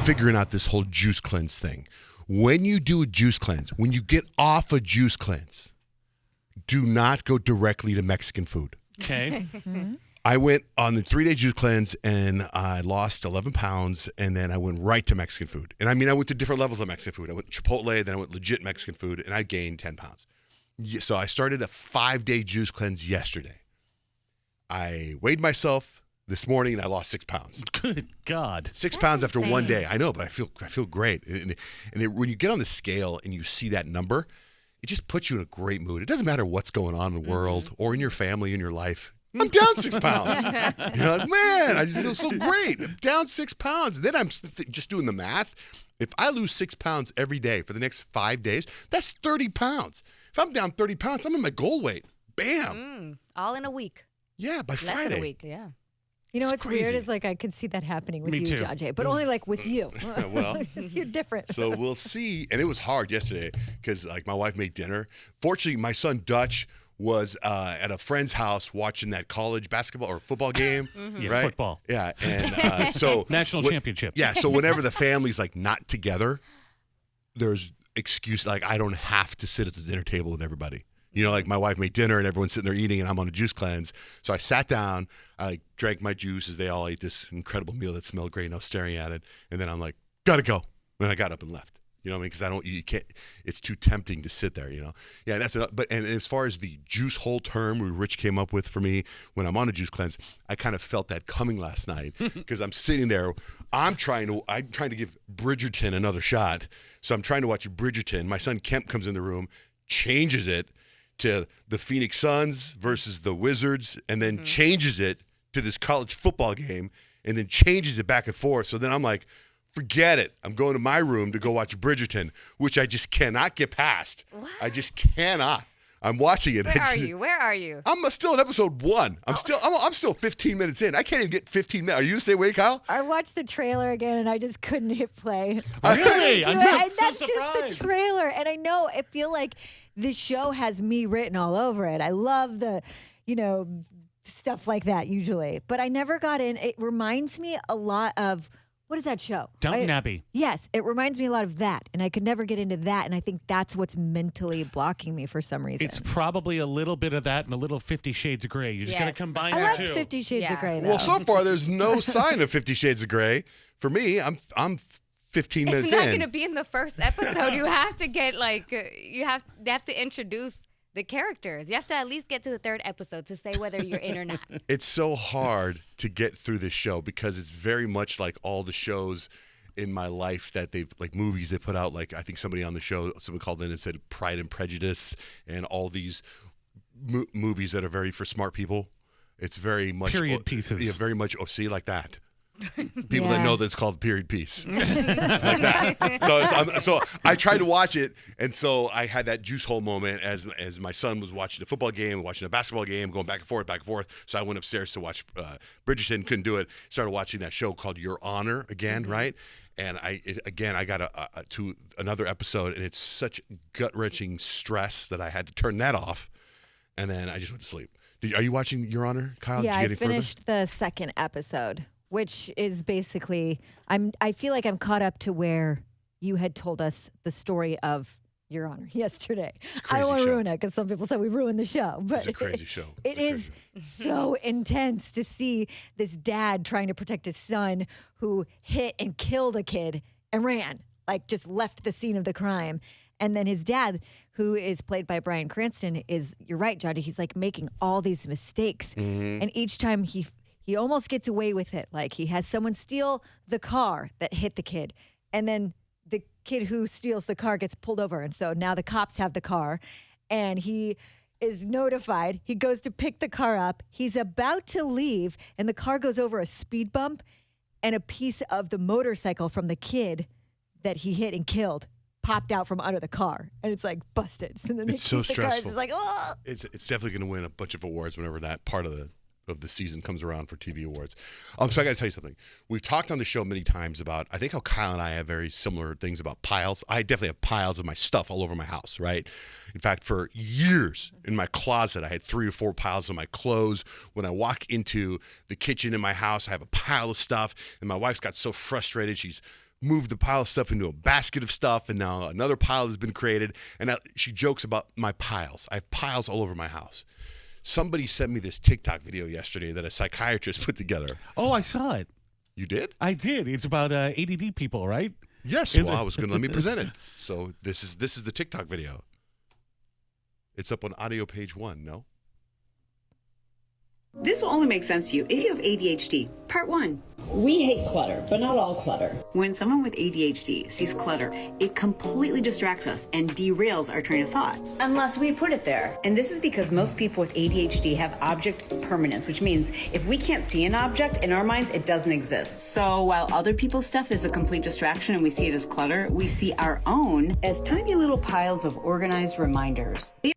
figuring out this whole juice cleanse thing. When you do a juice cleanse, when you get off a juice cleanse, do not go directly to Mexican food. Okay. I went on the 3-day juice cleanse and I lost 11 pounds, and then I went right to Mexican food. And I mean, I went to different levels of Mexican food. I went Chipotle, then I went legit Mexican food, and I gained 10 pounds. So I started a 5-day juice cleanse yesterday. I weighed myself this morning and I lost 6 pounds. Good God. 6 pounds after 1 day. I know, but I feel great. And when you get on the scale and you see that number, it just puts you in a great mood. It doesn't matter what's going on in the world or in your family, in your life. I'm down 6 pounds. You're like, man, I just feel so great. I'm down 6 pounds. And then I'm just doing the math. If I lose 6 pounds every day for the next 5 days, that's 30 pounds. If I'm down 30 pounds, I'm in my goal weight. Bam. All in a week. Yeah, by Less Friday. than a week, yeah. You know It's what's crazy. weird is like I could see that happening with Me you, too. Jajay, but only like with you. Well, You're different. so we'll see. And it was hard yesterday because like my wife made dinner. Fortunately, my son Dutch was at a friend's house watching that college basketball or football game, Yeah, right? football. Yeah, and so National championship. Yeah, so whenever the family's like not together, there's excuse like I don't have to sit at the dinner table with everybody. You know, like my wife made dinner and everyone's sitting there eating and I'm on a juice cleanse. So I sat down, I like drank my juice as they all ate this incredible meal that smelled great and I was staring at it. And then I'm like, gotta go. And I got up and left. You know what I mean? Because you can't, it's too tempting to sit there, you know? Yeah, that's it. But, and as far as the juice hole term Rich came up with for me when I'm on a juice cleanse, I kind of felt that coming last night because I'm sitting there, I'm trying to give Bridgerton another shot. So I'm trying to watch Bridgerton. My son Kemp comes in the room, changes it to the Phoenix Suns versus the Wizards, and then changes it to this college football game, and then changes it back and forth. So then I'm like, forget it. I'm going to my room to go watch Bridgerton, which I just cannot get past. What? I just cannot. I'm watching it. Where are you? I'm still in episode 1. I'm still 15 minutes in. I can't even get 15 minutes. Are you the same way, Kyle? I watched the trailer again and I just couldn't hit play. Really? I'm so That's surprised. just the trailer. And I know, I feel like this show has me written all over it. I love the, stuff like that usually. But I never got in. It reminds me a lot of, what is that show? Downton Abbey. Yes, it reminds me a lot of that. And I could never get into that. And I think that's what's mentally blocking me for some reason. It's probably a little bit of that and a little 50 Shades of Grey. You just got to Yes. combine I the liked two. 50 Shades of Grey, though. Well, so far there's no sign of 50 Shades of Grey. For me, I'm 15 minutes It's not in. going to be in the first episode. You have to get they have to introduce the characters. You have to at least get to the 3rd episode to say whether you're in or not. It's so hard to get through this show because it's very much like all the shows in my life that they've like movies they put out. Like I think somebody on the show, someone called in and said Pride and Prejudice and all these movies that are very for smart people. It's very much Period pieces. Yeah, very much OC like that. People that know that it's called period piece. Like that. So I tried to watch it, and so I had that juice hole moment as my son was watching a football game, watching a basketball game, going back and forth. So I went upstairs to watch Bridgerton, couldn't do it. Started watching that show called Your Honor again, right? And I got to another episode, and it's such gut-wrenching stress that I had to turn that off, and then I just went to sleep. Are you watching Your Honor, Kyle? Yeah, Did you I get any finished the 2nd episode, which is basically, I feel like I'm caught up to where you had told us the story of Your Honor yesterday. It's a I crazy don't want to show. ruin it because some people said we ruined the show. But It's a crazy show. It is so intense to see this dad trying to protect his son who hit and killed a kid and ran, like just left the scene of the crime. And then his dad, who is played by Bryan Cranston, you're right, Johnny, he's like making all these mistakes. And each time he almost gets away with it. Like he has someone steal the car that hit the kid. And then the kid who steals the car gets pulled over. And so now the cops have the car and he is notified. He goes to pick the car up. He's about to leave and the car goes over a speed bump and a piece of the motorcycle from the kid that he hit and killed popped out from under the car, and it's like busted. So then It's so the car, stressful. it's like, oh. It's definitely going to win a bunch of awards whenever that part of the season comes around for TV awards. So I got to tell you something. We've talked on the show many times about, I think how Kyle and I have very similar things about piles. I definitely have piles of my stuff all over my house, right? In fact, for years in my closet, I had 3 or 4 piles of my clothes. When I walk into the kitchen in my house, I have a pile of stuff, and my wife's got so frustrated. She's moved the pile of stuff into a basket of stuff, and now another pile has been created. And now she jokes about my piles. I have piles all over my house. Somebody sent me this TikTok video yesterday that a psychiatrist put together. Oh, I saw it. You did? I did. It's about ADD people, right? Yes. Well, I was going to let me present it. So this is the TikTok video. It's up on audio page 1, no? This will only make sense to you if you have ADHD. Part 1. We hate clutter, but not all clutter. When someone with ADHD sees clutter, it completely distracts us and derails our train of thought. Unless we put it there. And this is because most people with ADHD have object permanence, which means if we can't see an object, in our minds, it doesn't exist. So while other people's stuff is a complete distraction and we see it as clutter, we see our own as tiny little piles of organized reminders. See,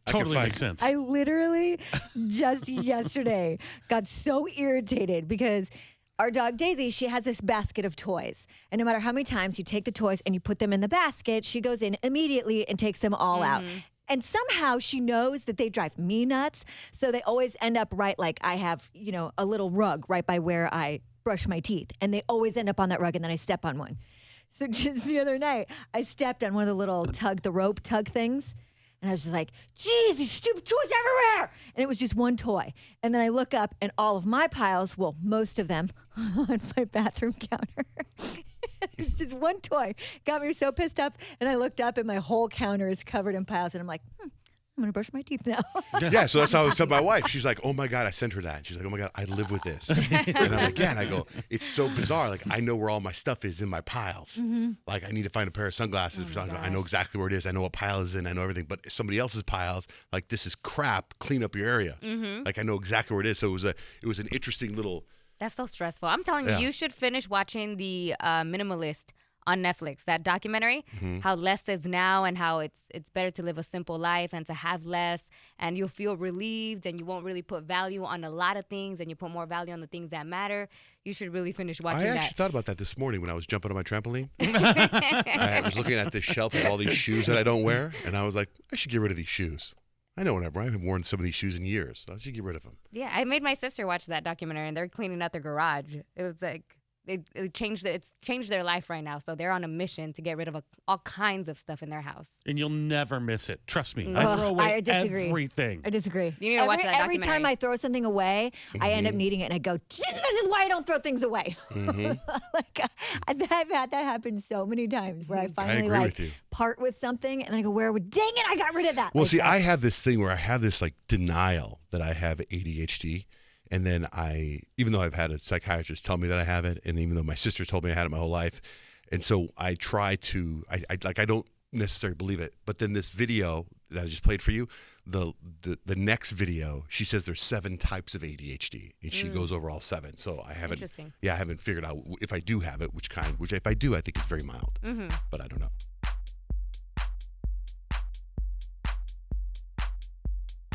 Totally makes sense. I literally just yesterday got so irritated because our dog Daisy, she has this basket of toys. And no matter how many times you take the toys and you put them in the basket, she goes in immediately and takes them all out. And somehow she knows that they drive me nuts. So they always end up right, like I have, a little rug right by where I brush my teeth. And they always end up on that rug and then I step on one. So just the other night, I stepped on one of the little the rope tug things. And I was just like, geez, these stupid toys everywhere. And it was just one toy. And then I look up and all of my piles, well, most of them on my bathroom counter. It's just one toy. Got me so pissed off. And I looked up and my whole counter is covered in piles. And I'm like, I'm going to brush my teeth now. Yeah, so that's how I was telling my wife. She's like, oh my God, I sent her that. She's like, oh my God, I live with this. And I'm like, yeah. And I go, it's so bizarre. Like, I know where all my stuff is in my piles. Like, I need to find a pair of sunglasses. For something. I know exactly where it is. I know what pile is in. I know everything. But somebody else's piles, like, this is crap. Clean up your area. Like, I know exactly where it is. So it was an interesting little. That's so stressful. I'm telling you, you should finish watching the Minimalist on Netflix, that documentary, how less is now and how it's better to live a simple life and to have less, and you'll feel relieved and you won't really put value on a lot of things and you put more value on the things that matter. You should really finish watching that. I actually thought about that this morning when I was jumping on my trampoline. I was looking at this shelf of all these shoes that I don't wear, and I was like, I should get rid of these shoes. I know whenever I haven't worn some of these shoes in years, so I should get rid of them. Yeah, I made my sister watch that documentary and they're cleaning out their garage. It was like, it's changed their life right now. So they're on a mission to get rid of all kinds of stuff in their house. And you'll never miss it. Trust me. I throw away I disagree. everything. I disagree. You need to watch that Every documentary. time I throw something away, I end up needing it, and I go, this is why I don't throw things away. Like I've had that happen so many times where I finally agree with you. part with something, and I go, dang it, I got rid of that. Well, Like see, that. I have this thing where I have this like denial that I have ADHD. And then even though I've had a psychiatrist tell me that I have it, and even though my sister told me I had it my whole life, and so I try to, I don't necessarily believe it. But then this video that I just played for you, the next video, she says there's 7 types of ADHD, and she goes over all 7. So I haven't, Interesting. I haven't figured out if I do have it, which if I do, I think it's very mild.